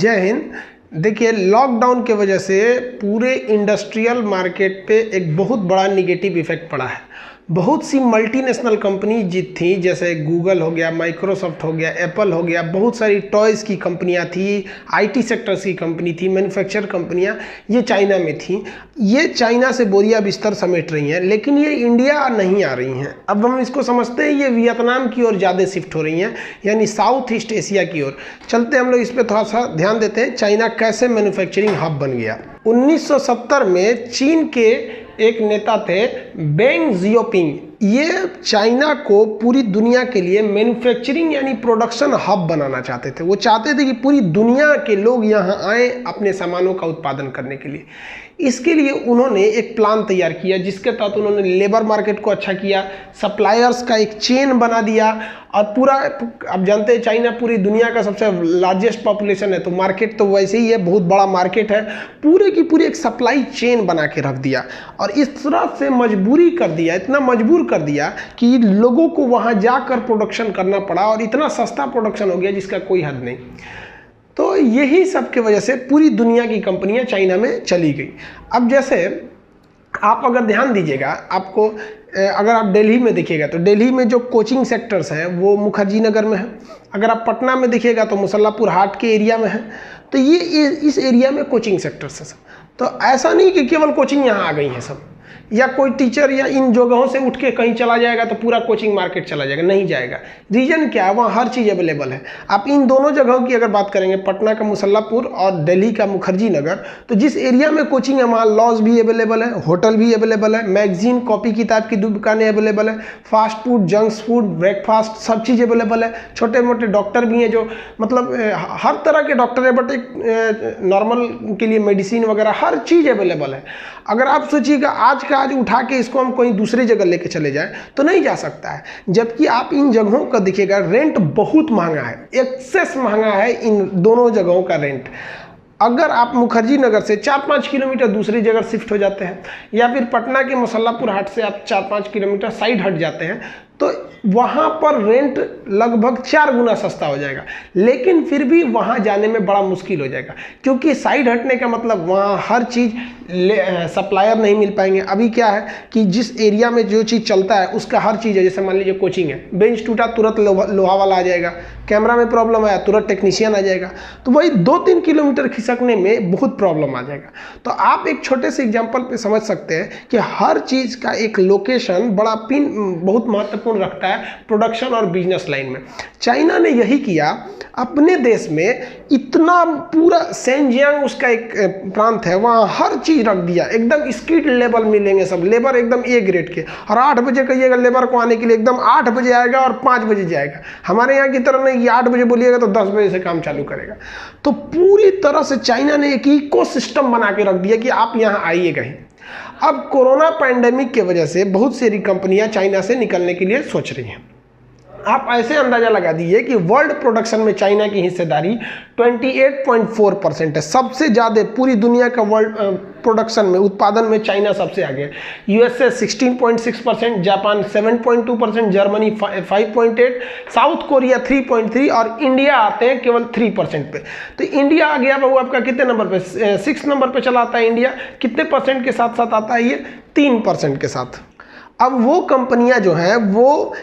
जय हिंद। देखिए, लॉकडाउन के वजह से पूरे इंडस्ट्रियल मार्केट पे एक बहुत बड़ा निगेटिव इफेक्ट पड़ा है। बहुत सी मल्टीनेशनल कंपनी जी थी, जैसे गूगल हो गया, माइक्रोसॉफ्ट हो गया, एप्पल हो गया, बहुत सारी टॉयज़ की कंपनियां थी, आईटी सेक्टर्स की कंपनी थी, मैन्युफैक्चर कंपनियां, ये चाइना में थी। ये चाइना से बोरिया बिस्तर समेट रही हैं, लेकिन ये इंडिया नहीं आ रही हैं। अब हम इसको समझते हैं ये वियतनाम की ओर ज़्यादा शिफ्ट हो रही हैं, यानी साउथ ईस्ट एशिया की ओर। चलते हम लोग इस पर थोड़ा सा ध्यान देते हैं, चाइना कैसे मैन्युफैक्चरिंग हब बन गया। 1970 में चीन के एक नेता थे डेंग जियोपिंग। ये चाइना को पूरी दुनिया के लिए मैन्युफैक्चरिंग यानी प्रोडक्शन हब बनाना चाहते थे। वो चाहते थे कि पूरी दुनिया के लोग यहाँ आए अपने सामानों का उत्पादन करने के लिए। इसके लिए उन्होंने एक प्लान तैयार किया, जिसके तहत उन्होंने लेबर मार्केट को अच्छा किया, सप्लायर्स का एक चेन बना दिया, और पूरा, अब जानते हैं चाइना पूरी दुनिया का सबसे लार्जेस्ट पॉपुलेशन है, तो मार्केट तो वैसे ही है, बहुत बड़ा मार्केट है। पूरे की पूरी एक सप्लाई चेन बना के रख दिया, और इस तरह से मजबूरी कर दिया, इतना मजबूर कर दिया कि लोगों को वहाँ जाकर प्रोडक्शन करना पड़ा, और इतना सस्ता प्रोडक्शन हो गया जिसका कोई हद नहीं। तो यही सब की वजह से पूरी दुनिया की कंपनियां चाइना में चली गई। अब जैसे आप अगर ध्यान दीजिएगा, आपको अगर आप दिल्ली में देखिएगा तो दिल्ली में जो कोचिंग सेक्टर्स हैं वो मुखर्जी नगर में है। अगर आप पटना में देखिएगा तो मुसल्लापुर हाट के एरिया में है। तो ये इस एरिया में कोचिंग सेक्टर्स है सब। तो ऐसा नहीं कि केवल कोचिंग यहाँ आ गई है सब, या कोई टीचर या इन जगहों से उठ के कहीं चला जाएगा तो पूरा कोचिंग मार्केट चला जाएगा, नहीं जाएगा। रीजन क्या है, वहाँ हर चीज़ अवेलेबल है। आप इन दोनों जगहों की अगर बात करेंगे, पटना का मुसल्लापुर और दिल्ली का मुखर्जी नगर, तो जिस एरिया में कोचिंग है वहाँ लॉज भी अवेलेबल है, होटल भी अवेलेबल है, मैगजीन कॉपी किताब की दुकानें अवेलेबल है, fast food, junk food, breakfast, सब चीज़ अवेलेबल है। छोटे मोटे डॉक्टर भी हैं, जो मतलब हर तरह के डॉक्टर है, बट एक नॉर्मल के लिए मेडिसिन वगैरह हर चीज़ अवेलेबल है। अगर आप सोचिएगा आज का आज उठा के इसको हम कोई दूसरी जगह लेके चले जाएं तो नहीं जा सकता है। जबकि आप इन जगहों का देखिएगा, रेंट बहुत महंगा है, एक्सेस महंगा है इन दोनों जगहों का रेंट। अगर आप मुखर्जी नगर से 4-5 किलोमीटर दूसरी जगह शिफ्ट हो जाते हैं, या फिर पटना के मुसल्लापुर हाट से आप 4-5 किलोमीटर साइड हट जाते हैं, तो वहाँ पर रेंट लगभग 4 गुना सस्ता हो जाएगा। लेकिन फिर भी वहाँ जाने में बड़ा मुश्किल हो जाएगा, क्योंकि साइड हटने का मतलब वहाँ हर चीज़ सप्लायर नहीं मिल पाएंगे। अभी क्या है कि जिस एरिया में जो चीज़ चलता है उसका हर चीज़ है। जैसे मान लीजिए कोचिंग है, बेंच टूटा तुरंत लोहा वाला आ जाएगा, कैमरा में प्रॉब्लम आया तुरंत टेक्नीशियन आ जाएगा। तो वही 2-3 किलोमीटर खिसकने में बहुत प्रॉब्लम आ जाएगा। तो आप एक छोटे से एग्जाम्पल पे समझ सकते हैं कि हर चीज़ का एक लोकेशन बड़ा बहुत महत्वपूर्ण रखता है प्रोडक्शन और बिजनेस लाइन में। चाइना ने यही किया, अपने देश में इतना पूरा शेनजियांग उसका एक प्रांत है, वहाँ हर चीज़ रख दिया, एकदम स्किल्ड लेबर मिलेंगे सब, लेबर एकदम ए ग्रेड के। और 8 बजे कहिएगा लेबर को आने के लिए, एकदम 8 बजे आएगा और 5 बजे जाएगा। हमारे यहाँ की तरह नहीं कि 8 बजे बोलिएगा तो 10 बजे से काम चालू करेगा। तो पूरी तरह से चाइना ने एक इकोसिस्टम बना के रख दिया कि आप यहाँ आइएगा ही। अब कोरोना पैंडेमिक की वजह से बहुत सारी कंपनियां चाइना से निकलने के लिए सोच रही हैं। आप ऐसे अंदाजा लगा दीजिए कि वर्ल्ड प्रोडक्शन में चाइना की हिस्सेदारी 28.4% है। सबसे ज़्यादा पूरी दुनिया का वर्ल्ड प्रोडक्शन में, उत्पादन में चाइना सबसे आगे है। USA 16.6%, Japan 7.2%, Germany 5.8%, south Korea 3.3% और इंडिया आते हैं केवल 3% पे। तो इंडिया आ गया बाबू आपका कितने नंबर पे? 6 नंबर पे चला आता है इंडिया। कितने परसेंट के साथ साथ आता है ये? 3% के साथ। अब वो कंपनियां जो हैं वो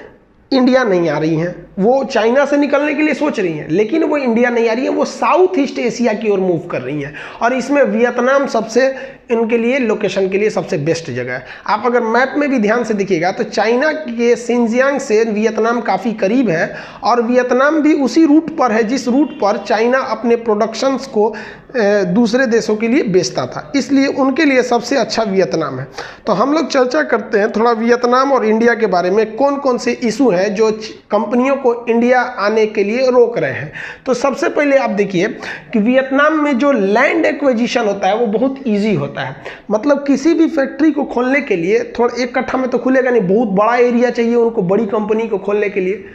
इंडिया नहीं आ रही हैं, वो चाइना से निकलने के लिए सोच रही हैं, लेकिन वो इंडिया नहीं आ रही है, वो साउथ ईस्ट एशिया की ओर मूव कर रही हैं। और इसमें वियतनाम सबसे इनके लिए लोकेशन के लिए सबसे बेस्ट जगह है। आप अगर मैप में भी ध्यान से देखिएगा तो चाइना के शिनजियांग से वियतनाम काफ़ी करीब है, और वियतनाम भी उसी रूट पर है जिस रूट पर चाइना अपने प्रोडक्शंस को दूसरे देशों के लिए बेचता था, इसलिए उनके लिए सबसे अच्छा वियतनाम है। तो हम लोग चर्चा करते हैं थोड़ा वियतनाम और इंडिया के बारे में, कौन कौन से इशू हैं जो कंपनियों को इंडिया आने के लिए रोक रहे हैं। तो सबसे पहले आप देखिए कि वियतनाम में जो लैंड एक्विजिशन होता है वो बहुत ईजी होता है। मतलब किसी भी फैक्ट्री को खोलने के लिए थोड़ा एक कट्ठा में तो खुलेगा नहीं, बहुत बड़ा एरिया चाहिए उनको बड़ी कंपनी को खोलने के लिए।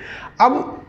अब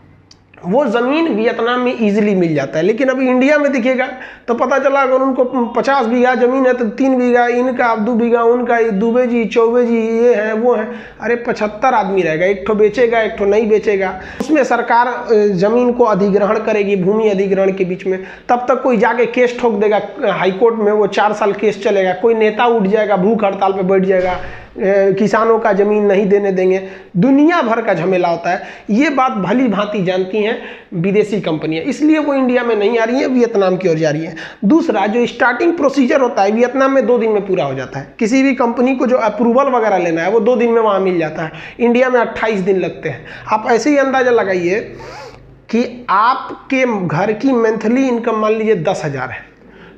वो ज़मीन वियतनाम में ईजिली मिल जाता है। लेकिन अभी इंडिया में दिखेगा तो पता चला अगर उनको 50 बीघा ज़मीन है तो 3 बीघा इनका, 2 बीघा उनका, दुबे जी चौबे जी ये है वो है, अरे 75 आदमी रहेगा, एक ठो बेचेगा एक ठो नहीं बेचेगा। उसमें सरकार ज़मीन को अधिग्रहण करेगी, भूमि अधिग्रहण के बीच में, तब तक कोई जाके केस ठोक देगा हाईकोर्ट में, वो 4 साल केस चलेगा, कोई नेता उठ जाएगा भूख हड़ताल पर बैठ जाएगा, किसानों का ज़मीन नहीं देने देंगे, दुनिया भर का झमेला होता है। ये बात भली भांति जानती हैं विदेशी कंपनियां, इसलिए वो इंडिया में नहीं आ रही है, वियतनाम की ओर जा रही है। दूसरा, जो स्टार्टिंग प्रोसीजर होता है वियतनाम में 2 दिन में पूरा हो जाता है। किसी भी कंपनी को जो अप्रूवल वगैरह लेना है वो 2 दिन में वहाँ मिल जाता है। इंडिया में 28 दिन लगते हैं। आप ऐसे ही अंदाज़ा लगाइए कि आपके घर की मंथली इनकम मान लीजिए 10,000 है,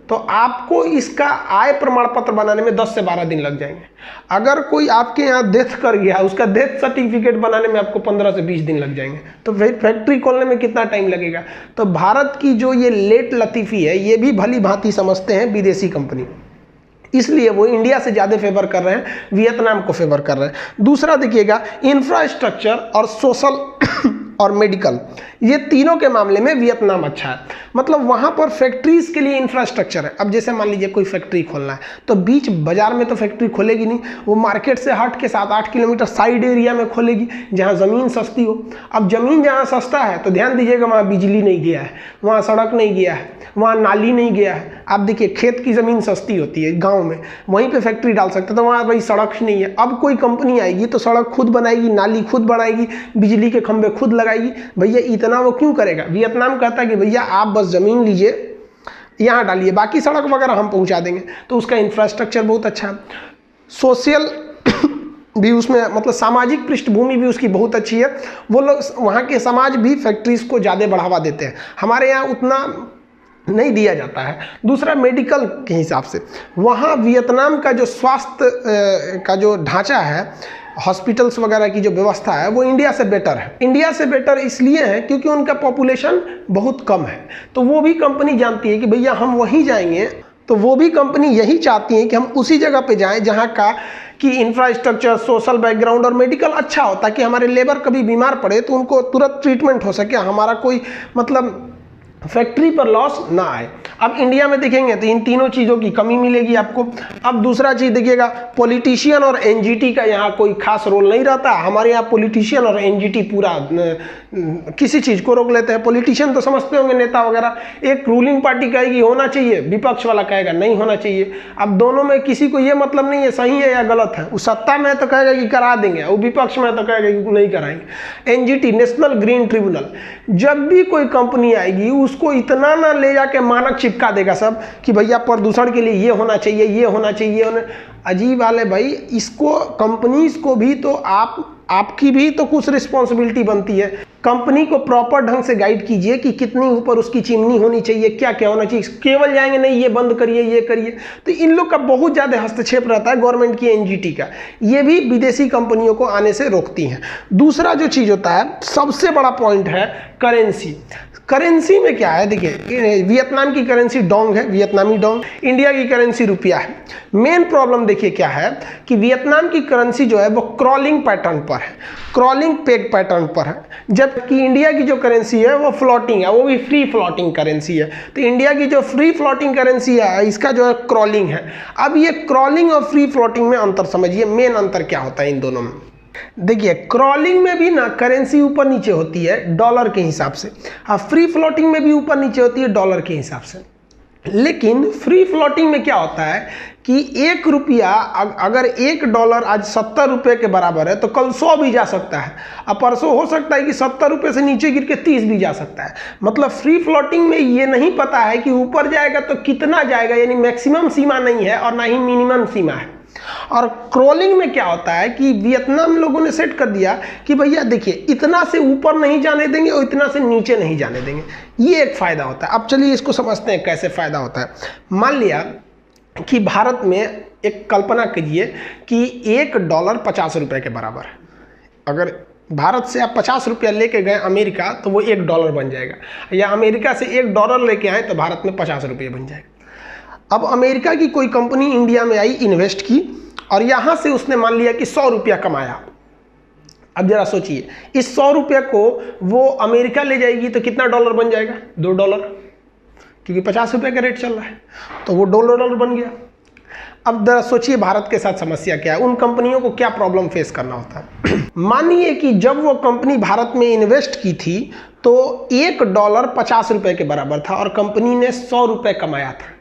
तो आपको इसका आय प्रमाण पत्र बनाने में 10 से 12 दिन लग जाएंगे। अगर कोई आपके यहाँ डेथ कर गया, उसका डेथ सर्टिफिकेट बनाने में आपको 15 से 20 दिन लग जाएंगे। तो फैक्ट्री खोलने में कितना टाइम लगेगा? तो भारत की जो ये लेट लतीफ़ी है, ये भी भली भांति समझते हैं विदेशी कंपनी, इसलिए वो इंडिया से ज़्यादा फेवर कर रहे हैं, वियतनाम को फेवर कर रहे हैं। दूसरा देखिएगा, इंफ्रास्ट्रक्चर और सोशल और मेडिकल, ये तीनों के मामले में वियतनाम अच्छा है। मतलब वहाँ पर फैक्ट्रीज़ के लिए इंफ्रास्ट्रक्चर है। अब जैसे मान लीजिए कोई फैक्ट्री खोलना है तो बीच बाजार में तो फैक्ट्री खोलेगी नहीं, वो मार्केट से हट के 7-8 किलोमीटर साइड एरिया में खोलेगी जहाँ ज़मीन सस्ती हो। अब ज़मीन जहाँ सस्ता है तो ध्यान दीजिएगा, वहाँ बिजली नहीं गया है, वहाँ सड़क नहीं गया है, वहाँ नाली नहीं गया है। आप देखिए खेत की ज़मीन सस्ती होती है गाँव में, वहीं पर फैक्ट्री डाल सकते हैं, तो वहाँ भाई सड़क ही नहीं है। अब कोई कंपनी आएगी तो सड़क खुद बनाएगी, नाली खुद बनाएगी, बिजली के खंभे खुद लगाएगी। भैया इतना वो क्यों करेगा? वियतनाम कहता है कि भैया आप बस ज़मीन लीजिए, यहाँ डालिए, बाकी सड़क वगैरह हम पहुँचा देंगे। तो उसका इंफ्रास्ट्रक्चर बहुत अच्छा है। सोशल भी उसमें, मतलब सामाजिक पृष्ठभूमि भी उसकी बहुत अच्छी है। वो लोग, वहाँ के समाज भी फैक्ट्रीज़ को ज़्यादा बढ़ावा देते हैं, हमारे यहाँ उतना नहीं दिया जाता है। दूसरा, मेडिकल के हिसाब से वहाँ वियतनाम का जो स्वास्थ्य का जो ढांचा है, हॉस्पिटल्स वगैरह की जो व्यवस्था है, वो इंडिया से बेटर है। इंडिया से बेटर इसलिए है क्योंकि उनका पॉपुलेशन बहुत कम है। तो वो भी कंपनी जानती है कि भैया हम वहीं जाएंगे, तो वो भी कंपनी यही चाहती है कि हम उसी जगह पे जाएं जहाँ का कि इंफ्रास्ट्रक्चर, सोशल बैकग्राउंड और मेडिकल अच्छा हो, ताकि हमारे लेबर कभी बीमार पड़े तो उनको तुरंत ट्रीटमेंट हो सके, हमारा कोई मतलब फैक्ट्री पर लॉस ना आए। अब इंडिया में देखेंगे तो इन तीनों चीज़ों की कमी मिलेगी आपको। अब दूसरा चीज़ देखिएगा, पॉलिटिशियन और एनजीटी का यहाँ कोई खास रोल नहीं रहता। हमारे यहाँ पॉलिटिशियन और एनजीटी पूरा किसी चीज़ को रोक लेते हैं। पॉलिटिशियन तो समझते होंगे, नेता वगैरह, एक रूलिंग पार्टी कहेगी होना चाहिए, विपक्ष वाला कहेगा नहीं होना चाहिए। अब दोनों में किसी को ये मतलब नहीं है सही है या गलत है। वो सत्ता में तो कहेगा कि करा देंगे, वो विपक्ष में तो कहेगा कि नहीं कराएंगे। एनजीटी, नेशनल ग्रीन ट्रिब्यूनल, जब भी कोई कंपनी आएगी उसको इतना ना ले जाके मानक चिपका देगा सब कि भैया प्रदूषण के लिए ये होना चाहिए, ये होना चाहिए। अजीब वाले भाई, इसको कंपनीज को भी तो आपकी भी तो कुछ रिस्पॉन्सिबिलिटी बनती है। कंपनी को प्रॉपर ढंग से गाइड कीजिए कि कितनी ऊपर उसकी चिमनी होनी चाहिए, क्या क्या होना चाहिए। केवल जाएंगे नहीं ये बंद करिए, ये करिए, तो इन लोग का बहुत ज़्यादा हस्तक्षेप रहता है गवर्नमेंट की, एनजीटी का। ये भी विदेशी कंपनियों को आने से रोकती हैं। दूसरा जो चीज़ होता है, सबसे बड़ा पॉइंट है करेंसी। करेंसी में क्या है, देखिए वियतनाम की करेंसी डोंग है, वियतनामी डोंग। इंडिया की करेंसी रुपया है। मेन प्रॉब्लम देखिए क्या है कि वियतनाम की करेंसी जो है वो क्रॉलिंग पैटर्न पर है, क्रॉलिंग पेग पैटर्न पर है, जबकि इंडिया की जो करेंसी है वो फ्लोटिंग है, वो भी फ्री फ्लोटिंग करेंसी है। तो इंडिया की जो फ्री फ्लोटिंग करेंसी है, इसका जो है क्रॉलिंग है। अब ये क्रॉलिंग और फ्री फ्लोटिंग में अंतर समझिए, मेन अंतर क्या होता है इन दोनों में। देखिए क्रॉलिंग में भी ना करेंसी ऊपर नीचे होती है डॉलर के हिसाब से, हाँ फ्री फ्लोटिंग में भी ऊपर नीचे होती है डॉलर के हिसाब से। लेकिन फ्री फ्लोटिंग में क्या होता है कि 1 रुपया, अगर $1 आज 70 रुपये के बराबर है तो कल 100 भी जा सकता है, अब परसों हो सकता है कि 70 रुपये से नीचे गिर के 30 भी जा सकता है। मतलब फ्री फ्लोटिंग में ये नहीं पता है कि ऊपर जाएगा तो कितना जाएगा, यानी मैक्सिमम सीमा नहीं है और ना ही मिनिमम सीमा है। और क्रॉलिंग में क्या होता है कि वियतनाम लोगों ने सेट कर दिया कि भैया देखिए इतना से ऊपर नहीं जाने देंगे और इतना से नीचे नहीं जाने देंगे, ये एक फ़ायदा होता है। अब चलिए इसको समझते हैं कैसे फ़ायदा होता है। मान लिया कि भारत में एक कल्पना कीजिए कि $1 50 रुपये के बराबर है। अगर भारत से आप 50 रुपया लेके गए अमेरिका तो वो $1 बन जाएगा, या अमेरिका से $1 लेके आए तो भारत में 50 रुपये बन जाएगा। अब अमेरिका की कोई कंपनी इंडिया में आई, इन्वेस्ट की, और यहाँ से उसने मान लिया कि 100 रुपया कमाया। अब जरा सोचिए, इस 100 रुपये को वो अमेरिका ले जाएगी तो कितना डॉलर बन जाएगा? $2, क्योंकि 50 रुपये का रेट चल रहा है, तो वो $2 बन गया। अब जरा सोचिए भारत के साथ समस्या क्या है, उन कंपनियों को क्या प्रॉब्लम फेस करना होता है। मानिए कि जब वो कंपनी भारत में इन्वेस्ट की थी तो $1 50 रुपये के बराबर था और कंपनी ने 100 रुपये कमाया था।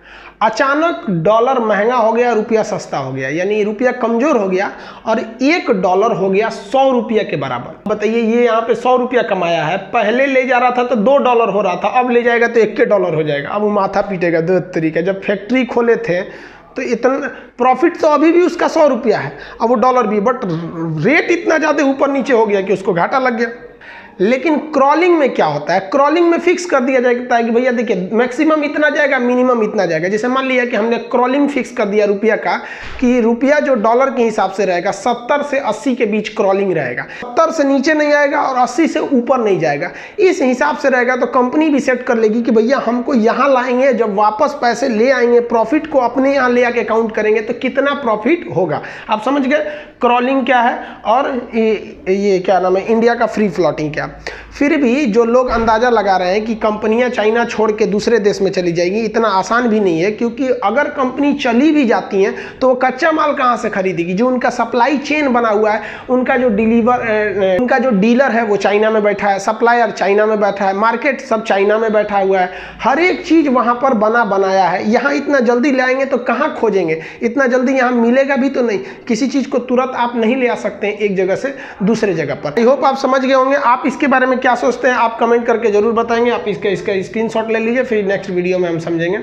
अचानक डॉलर महंगा हो गया, रुपया सस्ता हो गया, यानी रुपया कमजोर हो गया और $1 हो गया 100 रुपये के बराबर। बताइए, ये यहाँ पे 100 रुपया कमाया है, पहले ले जा रहा था तो $2 हो रहा था, अब ले जाएगा तो $1 हो जाएगा। अब वो माथा पीटेगा दो तरीका। जब फैक्ट्री खोले थे तो इतना प्रॉफिट तो अभी भी उसका 100 रुपया है, अब वो डॉलर भी, बट रेट इतना ज़्यादा ऊपर नीचे हो गया कि उसको घाटा लग गया। लेकिन क्रॉलिंग में क्या होता है, क्रॉलिंग में फिक्स कर दिया जाता है कि भैया देखिए मैक्सिमम इतना जाएगा, मिनिमम इतना जाएगा। जैसे मान लिया कि हमने क्रॉलिंग फिक्स कर दिया रुपया का, कि रुपया जो डॉलर के हिसाब से रहेगा 70 से 80 के बीच क्रॉलिंग रहेगा, 70 से नीचे नहीं आएगा और 80 से ऊपर नहीं जाएगा, इस हिसाब से रहेगा। तो कंपनी भी सेट कर लेगी कि भैया हमको यहाँ लाएंगे, जब वापस पैसे ले आएंगे, प्रॉफिट को अपने यहाँ ले आके काउंट करेंगे तो कितना प्रॉफिट होगा। आप समझ गए क्रॉलिंग क्या है और ये क्या नाम है, इंडिया का फ्री फ्लोटिंग क्या। फिर भी जो लोग अंदाजा लगा रहे हैं कि कंपनियां चाइना छोड़ के दूसरे देश में चली जाएंगी, इतना आसान भी नहीं है, क्योंकि अगर कंपनी चली भी जाती हैं तो वो कच्चा माल कहाँ से खरीदेगी? जो उनका सप्लाई चेन बना हुआ है, उनका जो डीलर है वो चाइना में बैठा है, सप्लायर चाइना में बैठा है, मार्केट सब चाइना में बैठा हुआ है, हर एक चीज वहां पर बनाया है। यहाँ इतना जल्दी ले आएंगे तो कहाँ खोजेंगे? इतना जल्दी यहाँ मिलेगा भी तो नहीं, किसी चीज को तुरंत आप नहीं ले आ सकते हैं एक जगह से दूसरे जगह पर। आई होप आप समझ गए होंगे। आप इसके बारे में क्या सोचते हैं आप कमेंट करके जरूर बताएंगे। आप इसका स्क्रीनशॉट ले लीजिए, फिर नेक्स्ट वीडियो में हम समझेंगे।